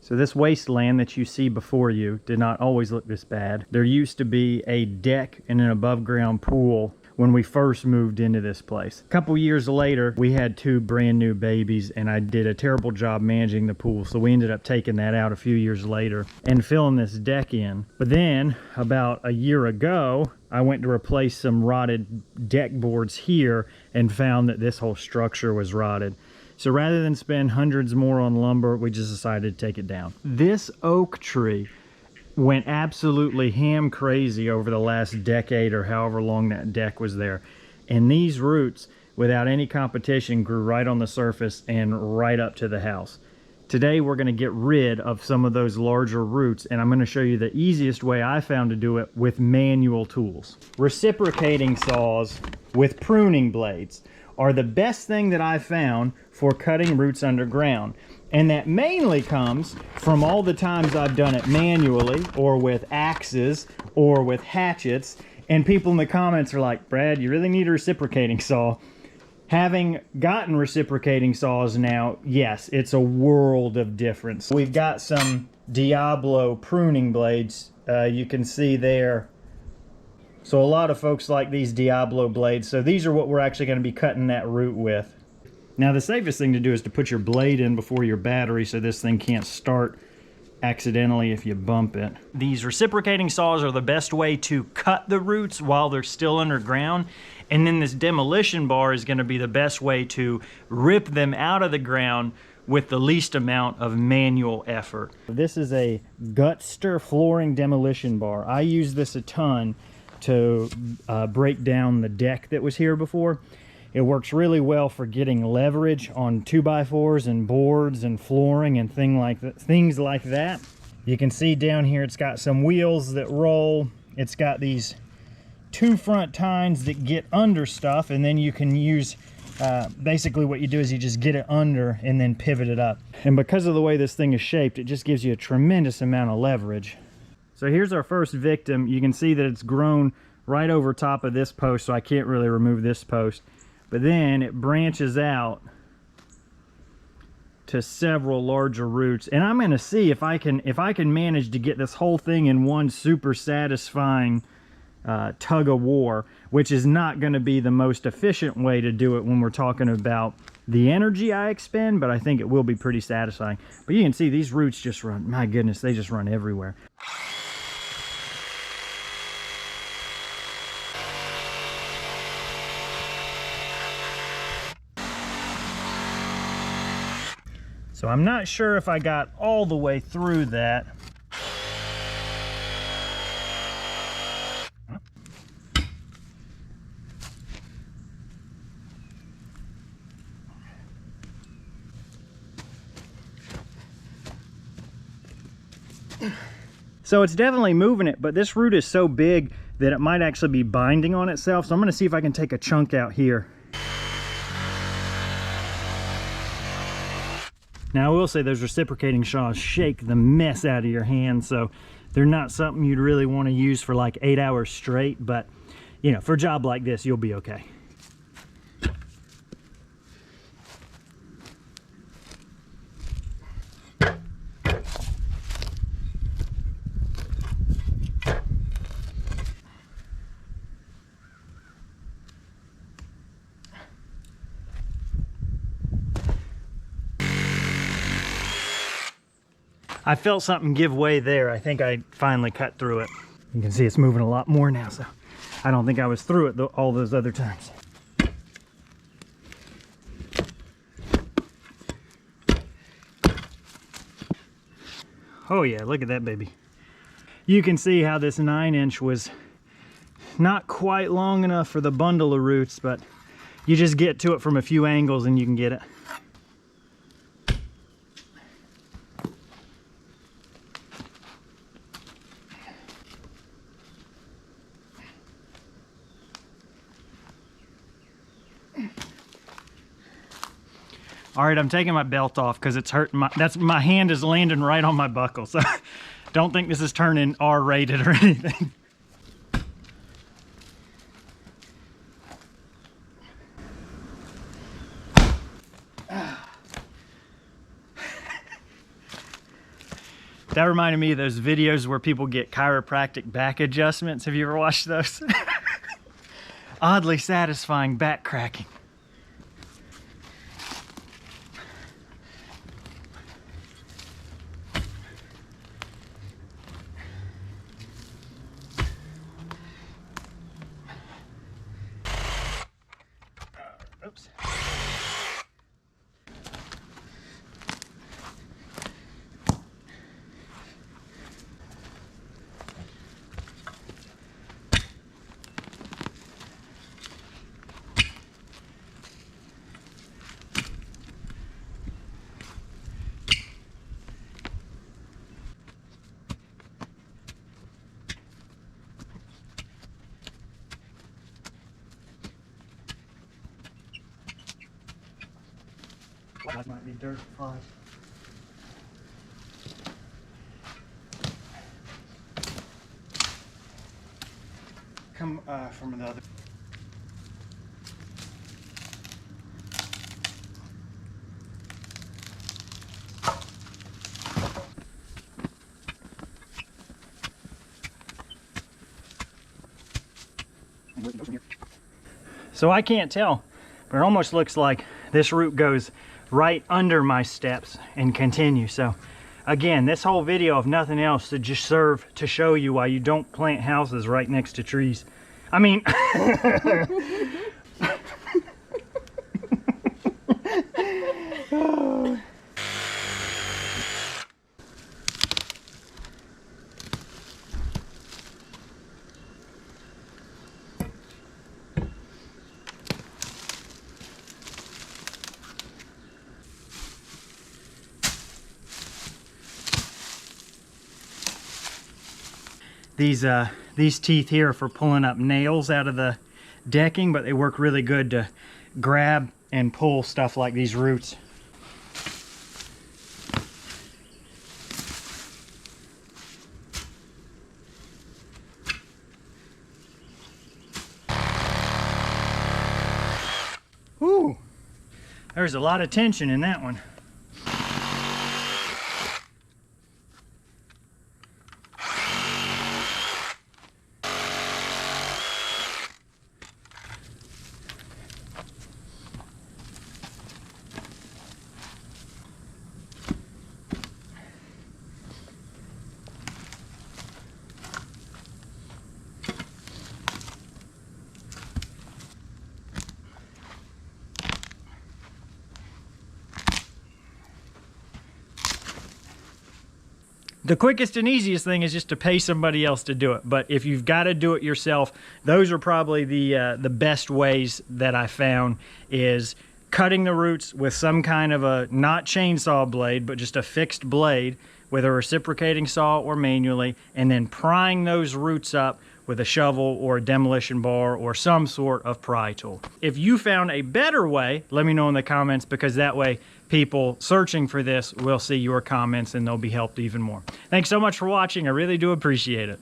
So this wasteland that you see before you did not always look this bad. There used to be a deck and an above ground pool when we first moved into this place. A couple years later, we had 2 brand new babies and I did a terrible job managing the pool. So we ended up taking that out a few years later and filling this deck in. But then about a year ago, I went to replace some rotted deck boards here and found that this whole structure was rotted. So rather than spend hundreds more on lumber, we just decided to take it down. This oak tree went absolutely ham crazy over the last decade or however long that deck was there. And these roots, without any competition, grew right on the surface and right up to the house. Today we're going to get rid of some of those larger roots, and I'm going to show you the easiest way I found to do it with manual tools. Reciprocating saws with pruning blades are the best thing that I've found for cutting roots underground. And that mainly comes from all the times I've done it manually or with axes or with hatchets. And people in the comments are like, Brad, you really need a reciprocating saw. Having gotten reciprocating saws now, yes, it's a world of difference. We've got some Diablo pruning blades. You can see there. So a lot of folks like these Diablo blades. So these are what we're actually going to be cutting that root with. Now the safest thing to do is to put your blade in before your battery so this thing can't start accidentally if you bump it. These reciprocating saws are the best way to cut the roots while they're still underground. And then this demolition bar is going to be the best way to rip them out of the ground with the least amount of manual effort. This is a Gutster flooring demolition bar. I use this a ton to break down the deck that was here before. It works really well for getting leverage on 2x4s and boards and flooring and things like that. You can see down here it's got some wheels that roll. It's got these 2 front tines that get under stuff, and then you can use basically what you do is you just get it under and then pivot it up. And because of the way this thing is shaped, it just gives you a tremendous amount of leverage. So here's our first victim. You can see that it's grown right over top of this post, so I can't really remove this post. But then it branches out to several larger roots. And I'm going to see if I can manage to get this whole thing in one super satisfying tug of war, which is not going to be the most efficient way to do it when we're talking about the energy I expend, but I think it will be pretty satisfying. But you can see these roots just run, my goodness, they just run everywhere. So I'm not sure if I got all the way through that. So it's definitely moving it, but this root is so big that it might actually be binding on itself. So I'm going to see if I can take a chunk out here. Now I will say those reciprocating saws shake the mess out of your hands, so they're not something you'd really want to use for like 8 hours straight, but you know, for a job like this, you'll be okay. I felt something give way there. I think I finally cut through it. You can see it's moving a lot more now, so I don't think I was through it all those other times. Oh yeah, look at that baby. You can see how this 9-inch was not quite long enough for the bundle of roots, but you just get to it from a few angles and you can get it. All right, I'm taking my belt off because it's hurting my hand is landing right on my buckle. So don't think this is turning R-rated or anything. That reminded me of those videos where people get chiropractic back adjustments. Have you ever watched those? Oddly satisfying back cracking. Oops. That might be dirt flies. Come from the other. So I can't tell, but it almost looks like this root goes right under my steps and continue. So again, this whole video, if nothing else, to just serve to show you why you don't plant houses right next to trees. I mean these teeth here are for pulling up nails out of the decking, but they work really good to grab and pull stuff like these roots. Whew, there's a lot of tension in that one. The quickest and easiest thing is just to pay somebody else to do it. But if you've got to do it yourself, those are probably the best ways that I found, is cutting the roots with some kind of a, not chainsaw blade, but just a fixed blade with a reciprocating saw or manually, and then prying those roots up with a shovel or a demolition bar or some sort of pry tool. If you found a better way, let me know in the comments, because that way people searching for this will see your comments and they'll be helped even more. Thanks so much for watching. I really do appreciate it.